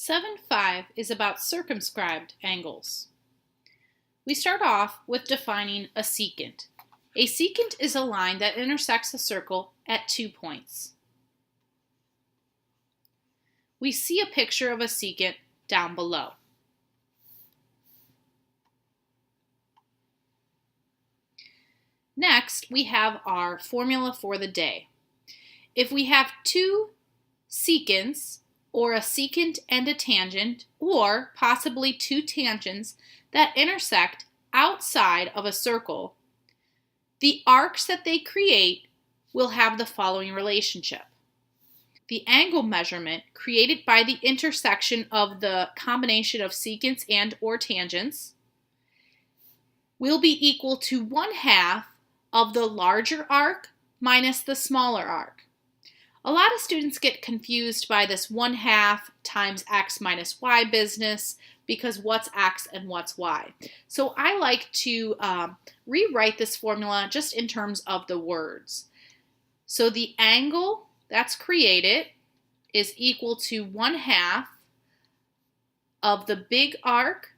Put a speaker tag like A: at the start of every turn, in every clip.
A: 7.5 is about circumscribed angles. We start off with defining a secant. A secant is a line that intersects a circle at 2 points. We see a picture of a secant down below. Next, we have our formula for the day. If we have two secants, or a secant and a tangent, or possibly two tangents that intersect outside of a circle, the arcs that they create will have the following relationship. The angle measurement created by the intersection of the combination of secants and or tangents will be equal to 1/2 of the larger arc minus the smaller arc. A lot of students get confused by this 1/2 times x minus y business because what's x and what's y. So I like to rewrite this formula just in terms of the words. So the angle that's created is equal to 1/2 of the big arc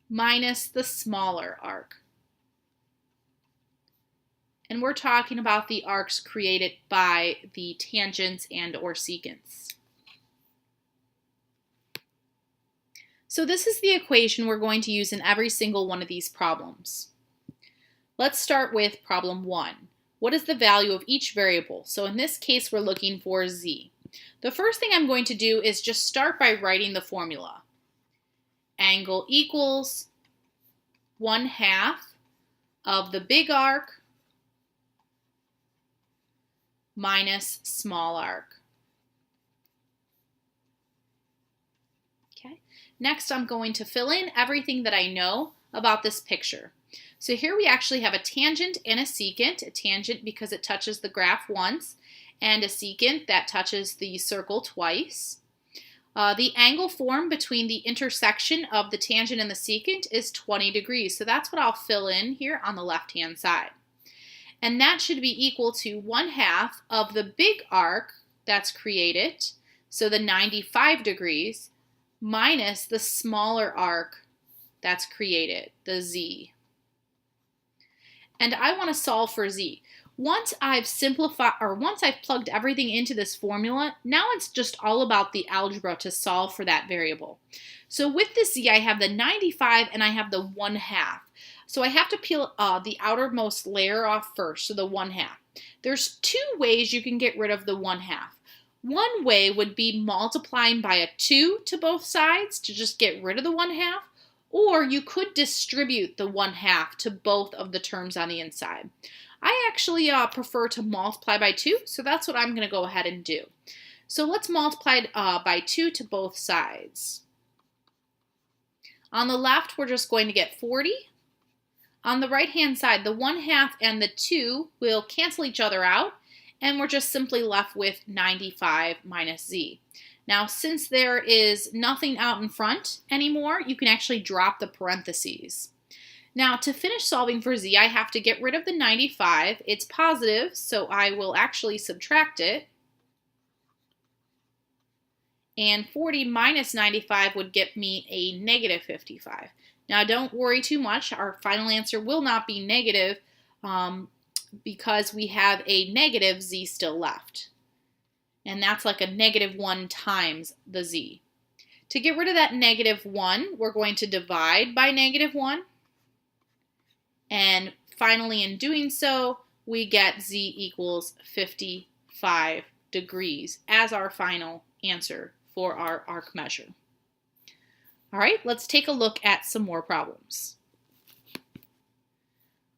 A: minus the smaller arc. And we're talking about the arcs created by the tangents and or secants. So this is the equation we're going to use in every single one of these problems. Let's start with problem 1. What is the value of each variable? So in this case, we're looking for z. The first thing I'm going to do is just start by writing the formula. Angle equals 1/2 of the big arc minus small arc. Okay. Next, I'm going to fill in everything that I know about this picture. So here we actually have a tangent and a secant. A tangent because it touches the graph once, and a secant that touches the circle twice. The angle formed between the intersection of the tangent and the secant is 20 degrees. So that's what I'll fill in here on the left-hand side. And that should be equal to 1/2 of the big arc that's created, so the 95 degrees, minus the smaller arc that's created, the z. And I want to solve for z. Once I've plugged everything into this formula, now it's just all about the algebra to solve for that variable. So with the z, I have the 95 and I have the 1/2. So I have to peel the outermost layer off first, so the 1/2. There's two ways you can get rid of the 1/2. One way would be multiplying by a 2 to both sides to just get rid of the 1/2, or you could distribute the 1/2 to both of the terms on the inside. I actually prefer to multiply by 2, so that's what I'm going to go ahead and do. So let's multiply by 2 to both sides. On the left, we're just going to get 40. On the right-hand side, the 1/2 and the 2 will cancel each other out, and we're just simply left with 95 minus z. Now, since there is nothing out in front anymore, you can actually drop the parentheses. Now, to finish solving for z, I have to get rid of the 95. It's positive, so I will actually subtract it. And 40 minus 95 would get me a negative 55. Now, don't worry too much. Our final answer will not be negative because we have a negative z still left. And that's like a -1 times the z. To get rid of that -1, we're going to divide by -1. And finally, in doing so, we get z equals 55 degrees as our final answer for our arc measure. All right, let's take a look at some more problems.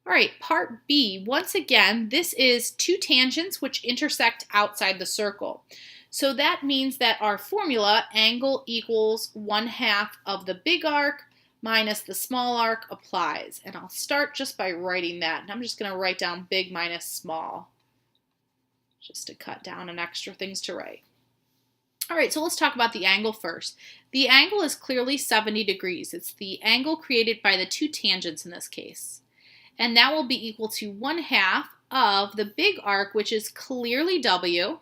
A: All right, part B. Once again, this is two tangents which intersect outside the circle. So that means that our formula, angle equals 1/2 of the big arc minus the small arc, applies. And I'll start just by writing that. And I'm just going to write down big minus small, just to cut down on extra things to write. All right, so let's talk about the angle first. The angle is clearly 70 degrees. It's the angle created by the two tangents in this case. And that will be equal to 1/2 of the big arc, which is clearly W,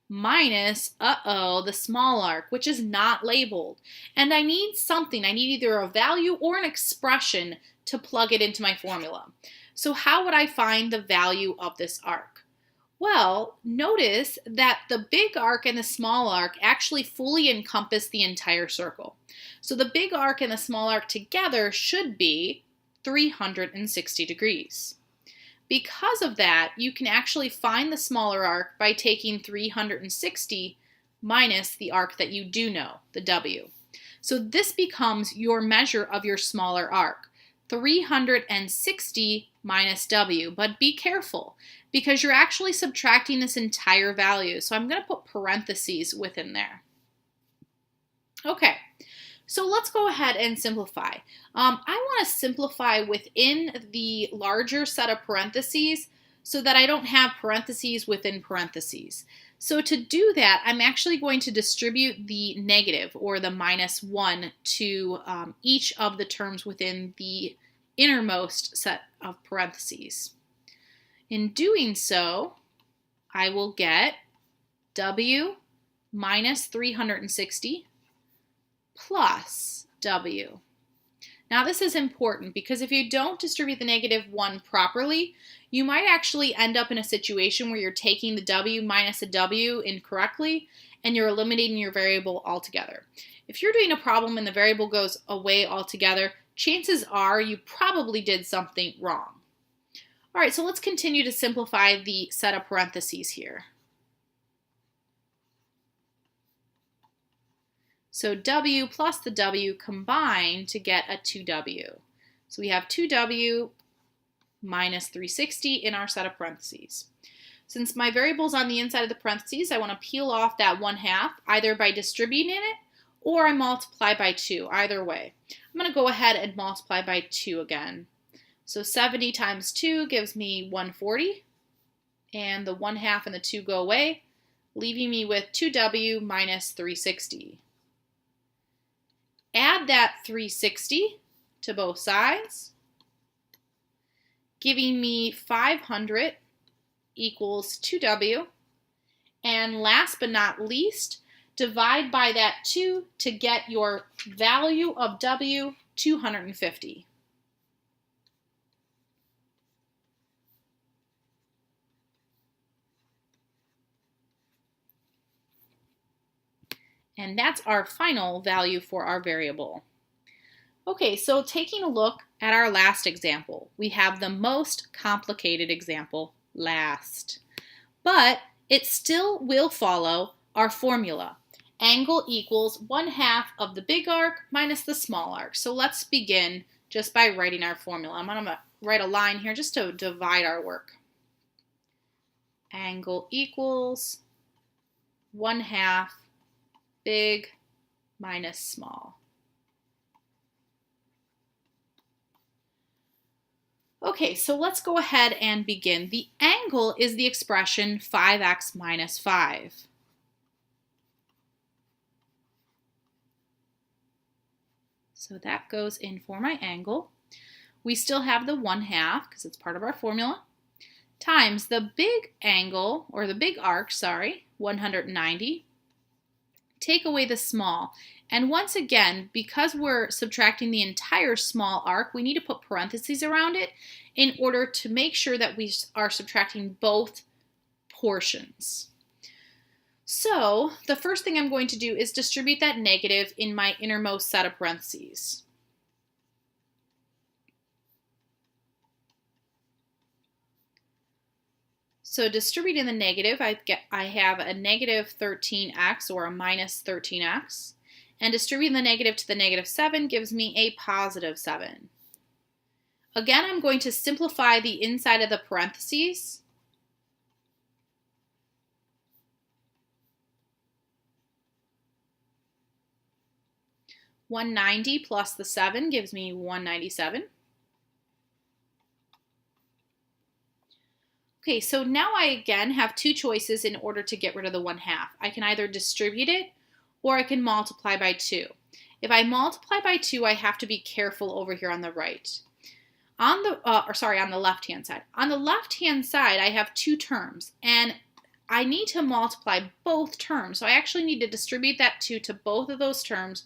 A: minus, the small arc, which is not labeled. And I need something. I need either a value or an expression to plug it into my formula. So how would I find the value of this arc? Well, notice that the big arc and the small arc actually fully encompass the entire circle. So the big arc and the small arc together should be 360 degrees. Because of that, you can actually find the smaller arc by taking 360 minus the arc that you do know, the W. So this becomes your measure of your smaller arc, 360 minus W. But be careful, because you're actually subtracting this entire value. So I'm going to put parentheses within there. Okay. So let's go ahead and simplify. I want to simplify within the larger set of parentheses so that I don't have parentheses within parentheses. So to do that, I'm actually going to distribute the negative or the -1 to each of the terms within the innermost set of parentheses. In doing so, I will get W minus 360 plus W. Now this is important because if you don't distribute the -1 properly, you might actually end up in a situation where you're taking the W minus a W incorrectly and you're eliminating your variable altogether. If you're doing a problem and the variable goes away altogether, chances are you probably did something wrong. All right, so let's continue to simplify the set of parentheses here. So W plus the W combine to get a 2W. So we have 2W minus 360 in our set of parentheses. Since my variable's on the inside of the parentheses, I want to peel off that 1/2 either by distributing it or I multiply by 2, either way. I'm going to go ahead and multiply by 2 again. So 70 times 2 gives me 140, and the 1/2 and the 2 go away, leaving me with 2W minus 360. Add that 360 to both sides, giving me 500 equals 2W. And last but not least, divide by that 2 to get your value of W, 250. And that's our final value for our variable. Okay, so taking a look at our last example, we have the most complicated example last. But it still will follow our formula. Angle equals 1/2 of the big arc minus the small arc. So let's begin just by writing our formula. I'm going to write a line here just to divide our work. Angle equals 1/2 big minus small. Okay, so let's go ahead and begin. The angle is the expression 5x minus 5. So that goes in for my angle. We still have the 1/2 because it's part of our formula, times the big angle, or the big arc, 190. Take away the small. And once again, because we're subtracting the entire small arc, we need to put parentheses around it in order to make sure that we are subtracting both portions. So the first thing I'm going to do is distribute that negative in my innermost set of parentheses. So distributing the negative, I have a negative 13x or a minus 13x. And distributing the negative to the -7 gives me a positive 7. Again, I'm going to simplify the inside of the parentheses. $190 plus the 7 gives me $197. Okay, so now I again have two choices in order to get rid of the 1/2. I can either distribute it or I can multiply by 2. If I multiply by 2, I have to be careful over here on the right. On the left-hand side. On the left-hand side, I have two terms, and I need to multiply both terms. So I actually need to distribute that 2 to both of those terms,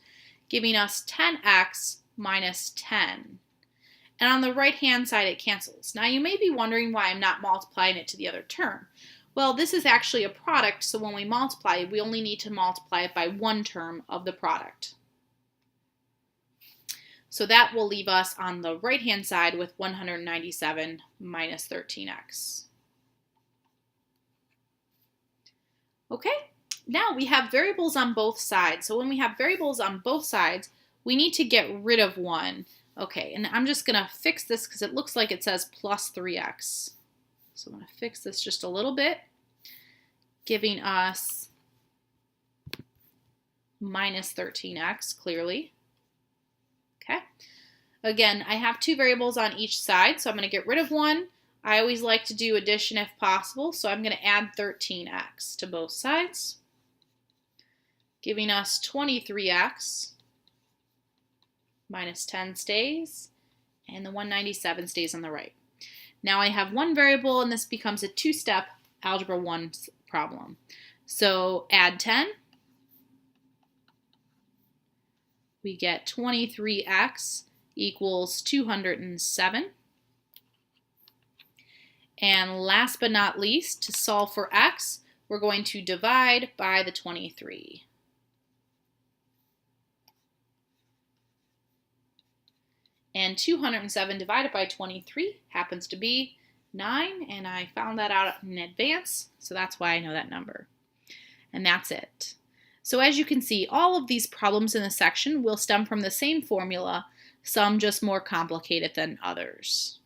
A: giving us 10x minus 10. And on the right-hand side, it cancels. Now, you may be wondering why I'm not multiplying it to the other term. Well, this is actually a product, so when we multiply, we only need to multiply it by one term of the product. So that will leave us on the right-hand side with 197 minus 13x. Okay, now we have variables on both sides. So when we have variables on both sides, we need to get rid of one. Okay, and I'm just going to fix this because it looks like it says plus 3x. So I'm going to fix this just a little bit, giving us minus 13x clearly. Okay, again, I have two variables on each side, so I'm going to get rid of one. I always like to do addition if possible, so I'm going to add 13x to both sides, giving us 23x. Minus 10 stays, and the 197 stays on the right. Now I have one variable, and this becomes a two-step Algebra 1 problem. So add 10. We get 23x equals 207. And last but not least, to solve for x, we're going to divide by the 23. And 207 divided by 23 happens to be 9, and I found that out in advance, so that's why I know that number. And that's it. So as you can see, all of these problems in this section will stem from the same formula, some just more complicated than others.